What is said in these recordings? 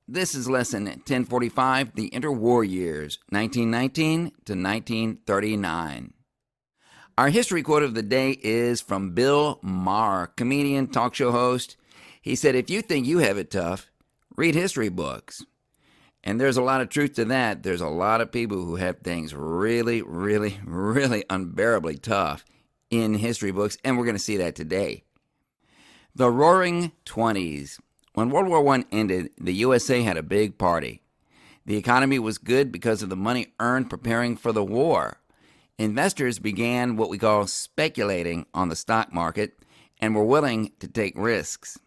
This is lesson 1045, the Interwar Years, 1919 to 1939. Our history quote of the day is from Bill Maher, comedian, talk show host. He said, "If you think you have it tough, read history books." And there's a lot of truth to that. There's a lot of people who have things really, really, really unbearably tough in history books, and we're going to see that today. The Roaring Twenties. When World War I ended, the USA had a big party. The economy was good because of the money earned preparing for the war. Investors began what we call speculating on the stock market and were willing to take risks.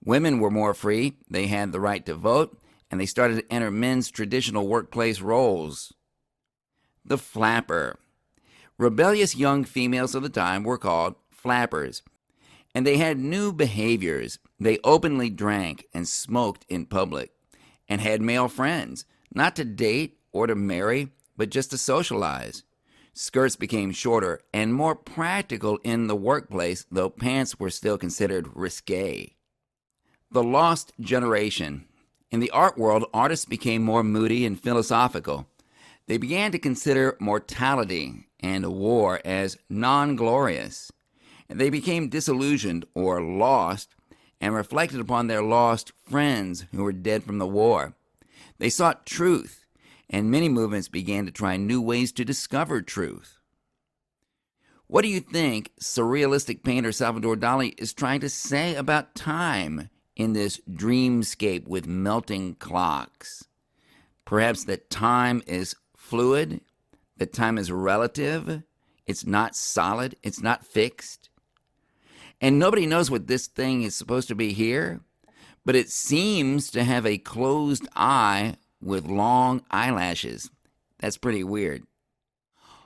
Women were more free, they had the right to vote, and they started to enter men's traditional workplace roles. The Flapper. Rebellious young females of the time were called flappers, and they had new behaviors. They openly drank and smoked in public and had male friends, not to date or to marry, but just to socialize. Skirts became shorter and more practical in the workplace, though pants were still considered risque. The Lost Generation. In the art world, artists became more moody and philosophical. They began to consider mortality and war as non-glorious. They became disillusioned or lost and reflected upon their lost friends who were dead from the war. They sought truth, and many movements began to try new ways to discover truth. What do you think surrealistic painter Salvador Dali is trying to say about time in this dreamscape with melting clocks? Perhaps that time is fluid, that time is relative, it's not solid, it's not fixed. And nobody knows what this thing is supposed to be here, but it seems to have a closed eye with long eyelashes. That's pretty weird.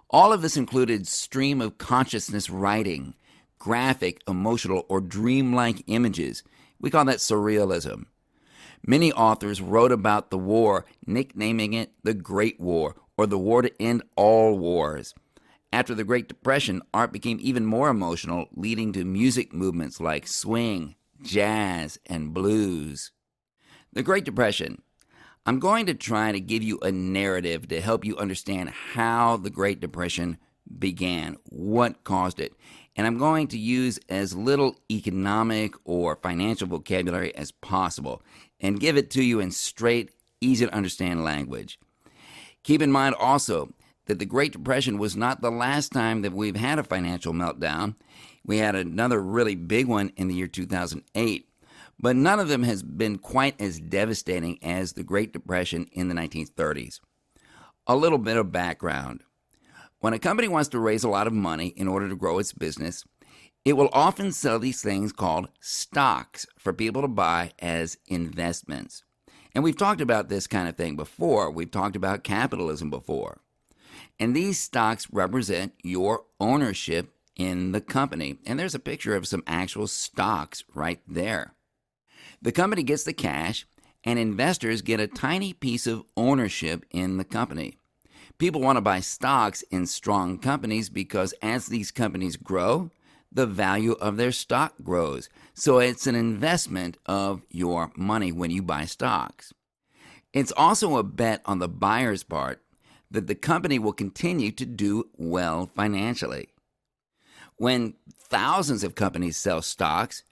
All of this included stream of consciousness writing, graphic, emotional, or dreamlike images. We call that surrealism. Many authors wrote about the war, nicknaming it the Great War, or the war to end all wars. After the Great Depression, art became even more emotional, leading to music movements like swing, jazz, and blues. The Great Depression. I'm going to try to give you a narrative to help you understand how the Great Depression began, what caused it. And I'm going to use as little economic or financial vocabulary as possible and give it to you in straight, easy to understand language. Keep in mind also that the Great Depression was not the last time that we've had a financial meltdown. We had another really big one in the year 2008, but none of them has been quite as devastating as the Great Depression in the 1930s. A little bit of background. When a company wants to raise a lot of money in order to grow its business, it will often sell these things called stocks for people to buy as investments. And we've talked about this kind of thing before. We've talked about capitalism before. And these stocks represent your ownership in the company. And there's a picture of some actual stocks right there. The company gets the cash, and investors get a tiny piece of ownership in the company. People want to buy stocks in strong companies because as these companies grow, the value of their stock grows. So it's an investment of your money when you buy stocks. It's also a bet on the buyer's part that the company will continue to do well financially. When thousands of companies sell stocks,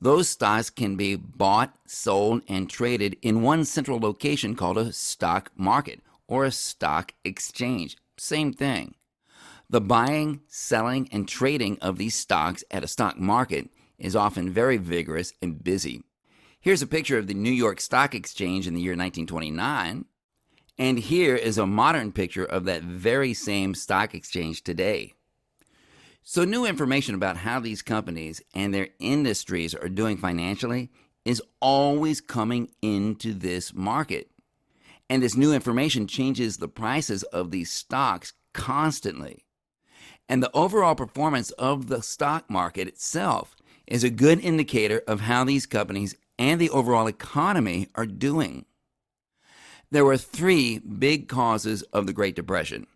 those stocks can be bought, sold, and traded in one central location called a stock market or a stock exchange. Same thing. The buying, selling, and trading of these stocks at a stock market is often very vigorous and busy. Here's a picture of the New York Stock Exchange in the year 1929. And here is a modern picture of that very same stock exchange today. So new information about how these companies and their industries are doing financially is always coming into this market. And this new information changes the prices of these stocks constantly. And the overall performance of the stock market itself is a good indicator of how these companies and the overall economy are doing. There were three big causes of the Great Depression,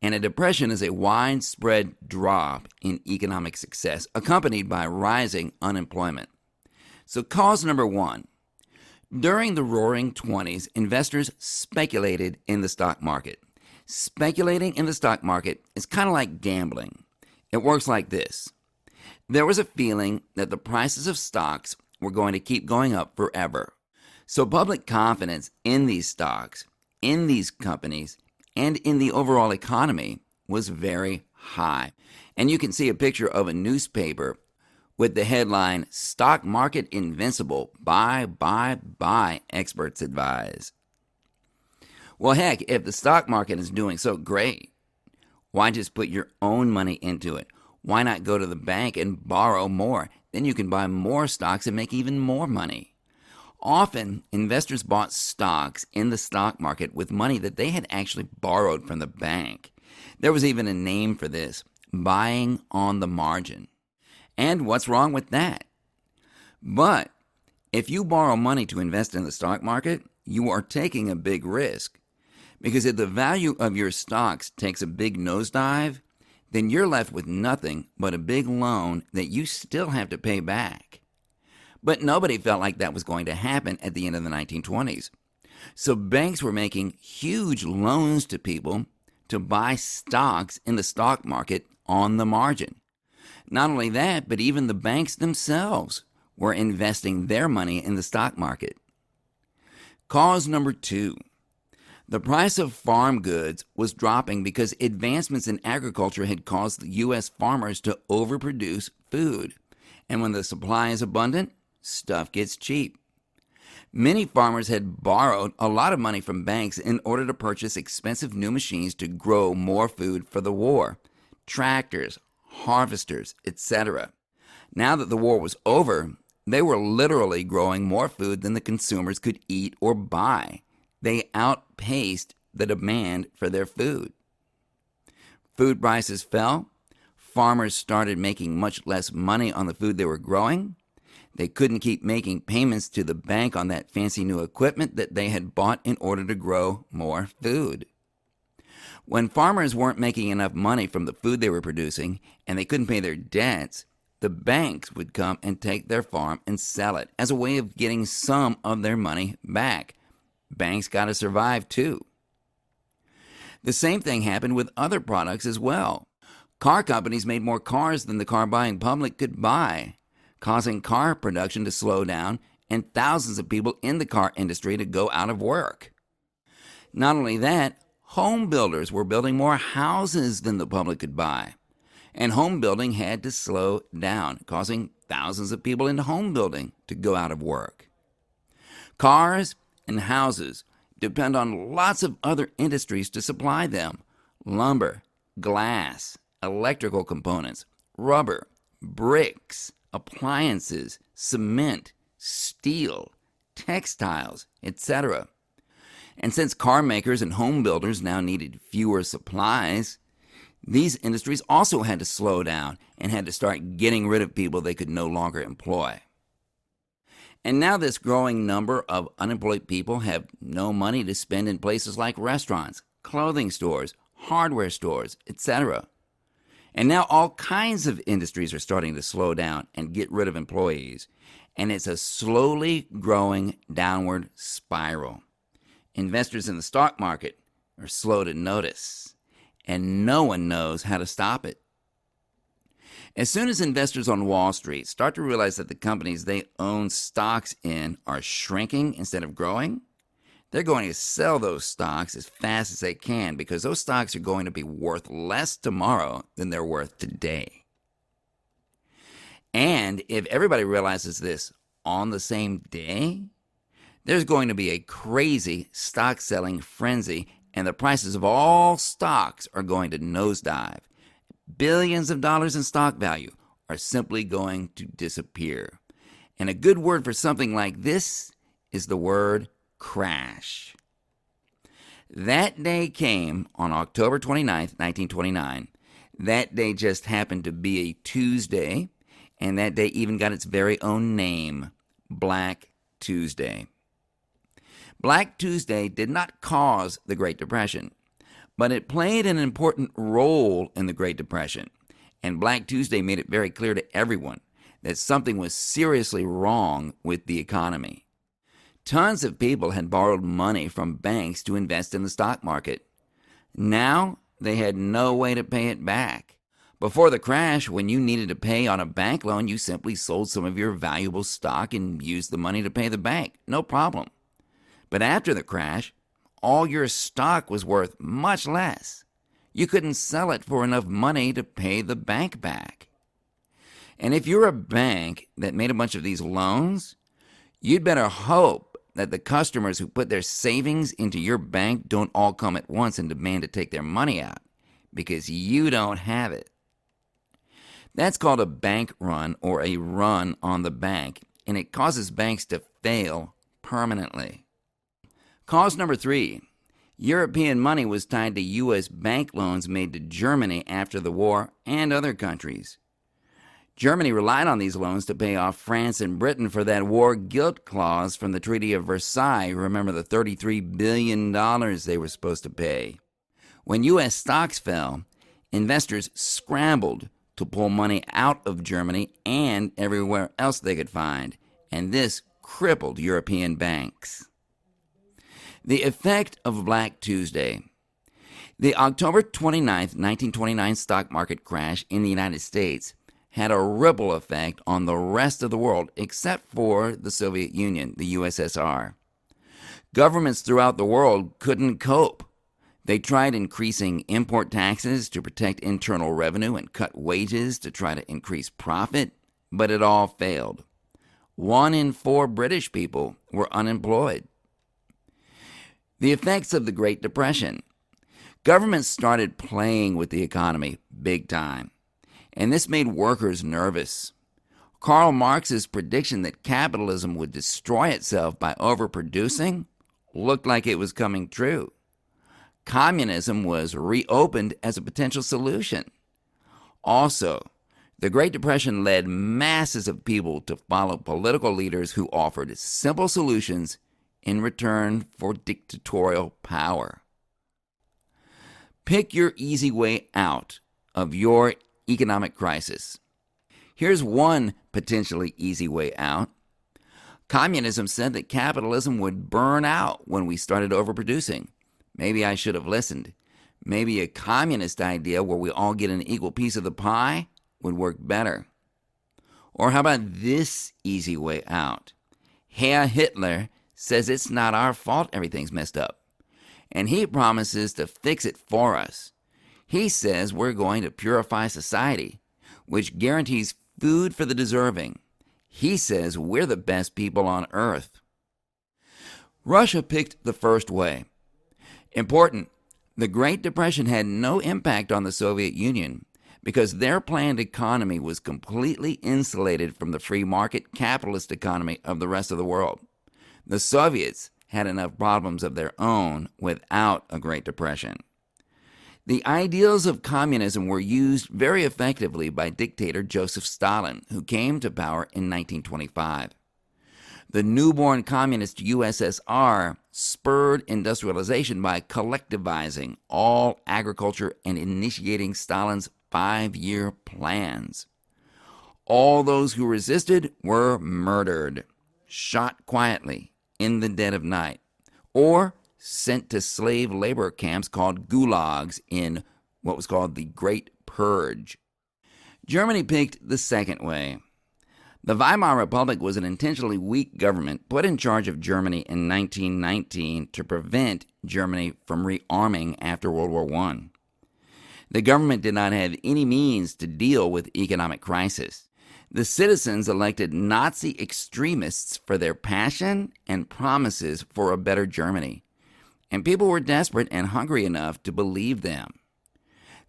and a depression is a widespread drop in economic success accompanied by rising unemployment. So cause number one, During the Roaring '20s, investors speculated in the stock market. Speculating in the stock market is kind of like gambling. It works like this. There was a feeling that the prices of stocks were going to keep going up forever. So public confidence in these stocks, in these companies, and in the overall economy was very high. And you can see a picture of a newspaper with the headline, "Stock Market Invincible, buy, experts advise." Well, heck, if the stock market is doing so great, why just put your own money into it? Why not go to the bank and borrow more? Then you can buy more stocks and make even more money. Often, investors bought stocks in the stock market with money that they had actually borrowed from the bank. There was even a name for this, buying on the margin. And what's wrong with that? But if you borrow money to invest in the stock market, you are taking a big risk. Because if the value of your stocks takes a big nosedive, then you're left with nothing but a big loan that you still have to pay back. But nobody felt like that was going to happen at the end of the 1920s. So banks were making huge loans to people to buy stocks in the stock market on the margin. Not only that, but even the banks themselves were investing their money in the stock market. Cause number 2. The price of farm goods was dropping because advancements in agriculture had caused the U.S. farmers to overproduce food. And when the supply is abundant, stuff gets cheap. Many farmers had borrowed a lot of money from banks in order to purchase expensive new machines to grow more food for the war. Tractors, harvesters, etc. Now that the war was over, they were literally growing more food than the consumers could eat or buy. They outpaced the demand for their food. Food prices fell. Farmers started making much less money on the food they were growing. They couldn't keep making payments to the bank on that fancy new equipment that they had bought in order to grow more food. When farmers weren't making enough money from the food they were producing and they couldn't pay their debts, the banks would come and take their farm and sell it as a way of getting some of their money back. Banks got to survive too. The same thing happened with other products as well. Car companies made more cars than the car-buying public could buy, causing car production to slow down and thousands of people in the car industry to go out of work. Not only that, home builders were building more houses than the public could buy. And home building had to slow down, causing thousands of people into home building to go out of work. Cars and houses depend on lots of other industries to supply them. Lumber, glass, electrical components, rubber, bricks, appliances, cement, steel, textiles, etc. And since car makers and home builders now needed fewer supplies, these industries also had to slow down and had to start getting rid of people they could no longer employ. And now this growing number of unemployed people have no money to spend in places like restaurants, clothing stores, hardware stores, etc. And now all kinds of industries are starting to slow down and get rid of employees. And it's a slowly growing downward spiral. Investors in the stock market are slow to notice, and no one knows how to stop it. As soon as investors on Wall Street start to realize that the companies they own stocks in are shrinking instead of growing, they're going to sell those stocks as fast as they can because those stocks are going to be worth less tomorrow than they're worth today. And if everybody realizes this on the same day, there's going to be a crazy stock selling frenzy, and the prices of all stocks are going to nosedive. Billions of dollars in stock value are simply going to disappear. And a good word for something like this is the word crash. That day came on October 29th, 1929. That day just happened to be a Tuesday, and that day even got its very own name, Black Tuesday. Black Tuesday did not cause the Great Depression, but it played an important role in the Great Depression. And Black Tuesday made it very clear to everyone that something was seriously wrong with the economy. Tons of people had borrowed money from banks to invest in the stock market. Now they had no way to pay it back. Before the crash, when you needed to pay on a bank loan, you simply sold some of your valuable stock and used the money to pay the bank. No problem. But after the crash, all your stock was worth much less. You couldn't sell it for enough money to pay the bank back. And if you're a bank that made a bunch of these loans, you'd better hope that the customers who put their savings into your bank don't all come at once and demand to take their money out, because you don't have it. That's called a bank run, or a run on the bank, and it causes banks to fail permanently. Cause number 3. European money was tied to U.S. bank loans made to Germany after the war and other countries. Germany relied on these loans to pay off France and Britain for that war guilt clause from the Treaty of Versailles. Remember the $33 billion they were supposed to pay. When U.S. stocks fell, investors scrambled to pull money out of Germany and everywhere else they could find, and this crippled European banks. The effect of Black Tuesday. The October 29, 1929 stock market crash in the United States had a ripple effect on the rest of the world except for the Soviet Union, the USSR. Governments throughout the world couldn't cope. They tried increasing import taxes to protect internal revenue and cut wages to try to increase profit, but it all failed. 1 in 4 British people were unemployed. The effects of the Great Depression. Governments started playing with the economy big time, and this made workers nervous. Karl Marx's prediction that capitalism would destroy itself by overproducing looked like it was coming true. Communism was reopened as a potential solution. Also, the Great Depression led masses of people to follow political leaders who offered simple solutions in return for dictatorial power. Pick your easy way out of your economic crisis. Here's one potentially easy way out. Communism said that capitalism would burn out when we started overproducing. Maybe I should have listened. Maybe a communist idea where we all get an equal piece of the pie would work better. Or how about this easy way out? Herr Hitler says it's not our fault everything's messed up, and he promises to fix it for us. He says we're going to purify society, which guarantees food for the deserving. He says we're the best people on earth. Russia picked the first way. Important, the Great Depression had no impact on the Soviet Union because their planned economy was completely insulated from the free market capitalist economy of the rest of the world. The Soviets had enough problems of their own without a Great Depression. The ideals of communism were used very effectively by dictator Joseph Stalin, who came to power in 1925. The newborn communist USSR spurred industrialization by collectivizing all agriculture and initiating Stalin's 5-year plans. All those who resisted were murdered, shot quietly in the dead of night, or sent to slave labor camps called gulags in what was called the Great Purge. Germany picked the second way. The Weimar Republic was an intentionally weak government put in charge of Germany in 1919 to prevent Germany from rearming after World War I. The government did not have any means to deal with economic crisis. The citizens elected Nazi extremists for their passion and promises for a better Germany, and people were desperate and hungry enough to believe them.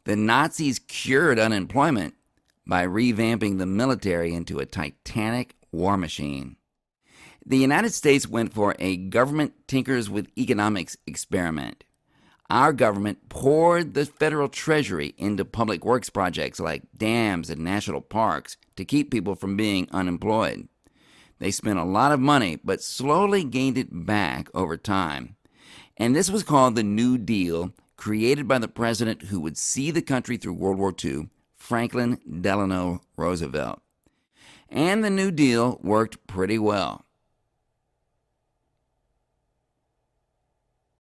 The Nazis cured unemployment by revamping the military into a titanic war machine. The United States went for a government tinkers with economics experiment. Our government poured the federal treasury into public works projects like dams and national parks to keep people from being unemployed. They spent a lot of money, but slowly gained it back over time. And this was called the New Deal, created by the president who would see the country through World War II, Franklin Delano Roosevelt. And the New Deal worked pretty well.